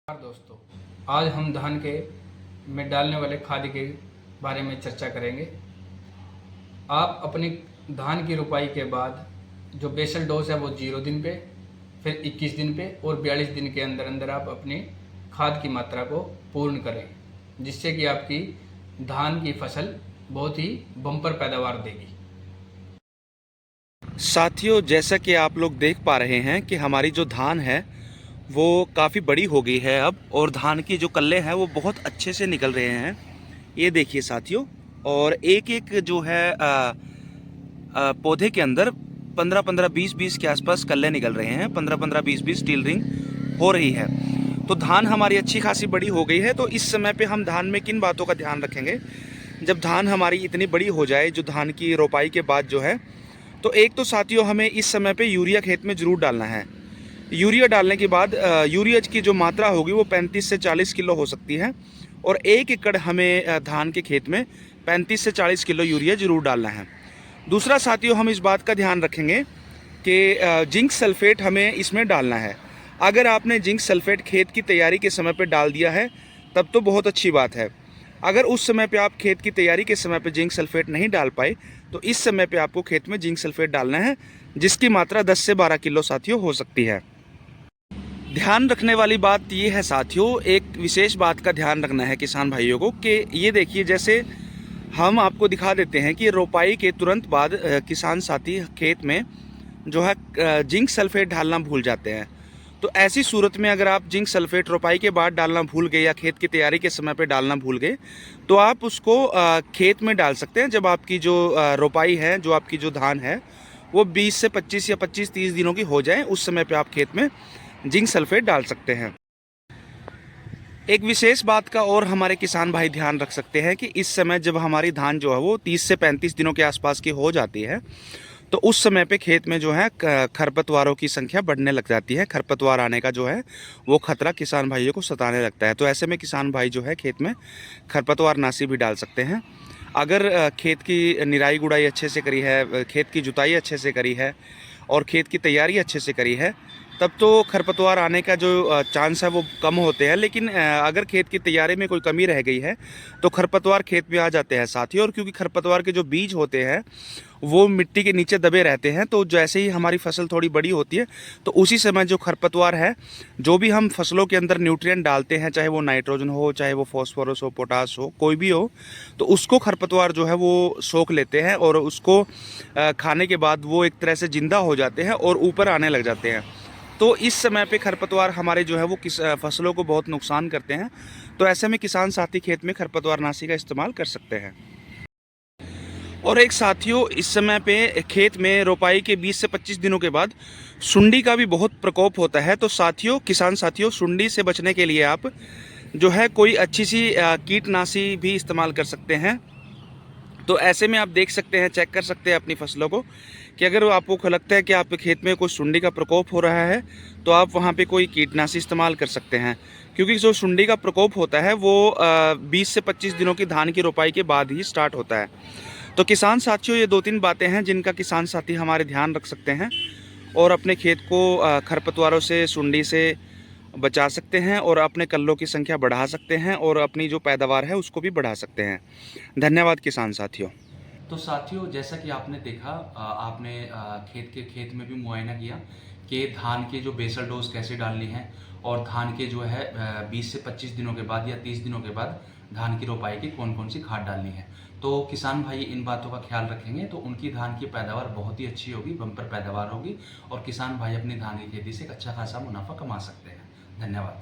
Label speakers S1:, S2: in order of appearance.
S1: नमस्कार दोस्तों, आज हम धान के में डालने वाले खाद के बारे में चर्चा करेंगे। आप अपनी धान की रुपाई के बाद जो बेसल डोज है वो 0 दिन पे, फिर 21 दिन पे और 42 दिन के अंदर अंदर आप अपनी खाद की मात्रा को पूर्ण करें, जिससे कि आपकी धान की फसल बहुत ही बम्पर पैदावार देगी।
S2: साथियों, जैसा कि आप लोग देख पा रहे हैं कि हमारी जो धान है वो काफ़ी बड़ी हो गई है अब, और धान की जो कल्ले हैं वो बहुत अच्छे से निकल रहे हैं। ये देखिए साथियों, और एक एक जो है पौधे के अंदर 15-15, 20-20 के आसपास कल्ले निकल रहे हैं। 15-15, 20-20 टीलरिंग हो रही है। तो धान हमारी अच्छी खासी बड़ी हो गई है। तो इस समय पे हम धान में किन बातों का ध्यान रखेंगे जब धान हमारी इतनी बड़ी हो जाए, जो धान की रोपाई के बाद जो है। तो एक तो साथियों, हमें इस समय पे यूरिया खेत में ज़रूर डालना है। यूरिया डालने के बाद यूरिया की जो मात्रा होगी वो 35 से 40 किलो हो सकती है, और 1 एकड़ हमें धान के खेत में 35 से 40 किलो यूरिया ज़रूर डालना है। दूसरा साथियों, हम इस बात का ध्यान रखेंगे कि जिंक सल्फेट हमें इसमें डालना है। अगर आपने जिंक सल्फेट खेत की तैयारी के समय पर डाल दिया है तब तो बहुत अच्छी बात है। अगर उस समय पे आप खेत की तैयारी के समय पे जिंक सल्फेट नहीं डाल पाए तो इस समय पे आपको खेत में जिंक सल्फेट डालना है, जिसकी मात्रा 10 से 12 किलो साथियों हो सकती है। ध्यान रखने वाली बात ये है साथियों, एक विशेष बात का ध्यान रखना है किसान भाइयों को कि ये देखिए, जैसे हम आपको दिखा देते हैं कि रोपाई के तुरंत बाद किसान साथी खेत में जो है जिंक सल्फेट डालना भूल जाते हैं। तो ऐसी सूरत में अगर आप जिंक सल्फेट रोपाई के बाद डालना भूल गए या खेत की तैयारी के समय पे डालना भूल गए, तो आप उसको खेत में डाल सकते हैं जब आपकी जो रोपाई है, जो आपकी जो धान है वो 20 से 25 या 25-30 दिनों की हो जाए, उस समय पे आप खेत में जिंक सल्फेट डाल सकते हैं। एक विशेष बात का और हमारे किसान भाई ध्यान रख सकते हैं कि इस समय जब हमारी धान जो है वो 30 से 35 दिनों के आसपास की हो जाती है, तो उस समय पे खेत में जो है खरपतवारों की संख्या बढ़ने लग जाती है। खरपतवार आने का जो है वो खतरा किसान भाइयों को सताने लगता है। तो ऐसे में किसान भाई जो है खेत में खरपतवार नाशी भी डाल सकते हैं। अगर खेत की निराई गुड़ाई अच्छे से करी है, खेत की जुताई अच्छे से करी है और खेत की तैयारी अच्छे से करी है, तब तो खरपतवार आने का जो चांस है वो कम होते हैं। लेकिन अगर खेत की तैयारी में कोई कमी रह गई है तो खरपतवार खेत में आ जाते हैं साथियों। और क्योंकि खरपतवार के जो बीज होते हैं वो मिट्टी के नीचे दबे रहते हैं, तो जैसे ही हमारी फसल थोड़ी बड़ी होती है तो उसी समय जो खरपतवार है, जो भी हम फसलों के अंदर न्यूट्रिएंट डालते हैं, चाहे वो नाइट्रोजन हो, चाहे वो फॉस्फोरस हो, पोटास हो, कोई भी हो, तो उसको खरपतवार जो है वो सोख लेते हैं और उसको खाने के बाद वो एक तरह से जिंदा हो जाते हैं और ऊपर आने लग जाते हैं। तो इस समय पे खरपतवार हमारे जो है वो फसलों को बहुत नुकसान करते हैं। तो ऐसे में किसान साथी खेत में खरपतवार नाशी का इस्तेमाल कर सकते हैं। और एक साथियों, इस समय पे खेत में रोपाई के 20 से 25 दिनों के बाद सुंडी का भी बहुत प्रकोप होता है। तो साथियों, किसान साथियों, सुंडी से बचने के लिए आप जो है कोई अच्छी सी कीटनाशी भी इस्तेमाल कर सकते हैं। तो ऐसे में आप देख सकते हैं, चेक कर सकते हैं अपनी फसलों को कि अगर आपको लगता है कि आपके खेत में कोई सुंडी का प्रकोप हो रहा है तो आप वहाँ पे कोई कीटनाशी इस्तेमाल कर सकते हैं। क्योंकि जो सुंडी का प्रकोप होता है वो 20 से 25 दिनों की धान की रोपाई के बाद ही स्टार्ट होता है। तो किसान साथियों, ये 2-3 बातें हैं जिनका किसान साथी हमारे ध्यान रख सकते हैं और अपने खेत को खरपतवारों से, सुंडी से बचा सकते हैं और अपने कल्लों की संख्या बढ़ा सकते हैं और अपनी जो पैदावार है उसको भी बढ़ा सकते हैं। धन्यवाद किसान साथियों।
S3: तो साथियों, जैसा कि आपने देखा, आपने खेत में भी मुआयना किया कि धान के जो बेसल डोज कैसे डालनी है और धान के जो है 20 से 25 दिनों के बाद या 30 दिनों के बाद धान की रोपाई की कौन कौन सी खाद डालनी है। तो किसान भाई इन बातों का ख्याल रखेंगे तो उनकी धान की पैदावार बहुत ही अच्छी होगी, बम्पर पैदावार होगी और किसान भाई अपनी धान की खेती से एक अच्छा खासा मुनाफा कमा सकते हैं। धन्यवाद।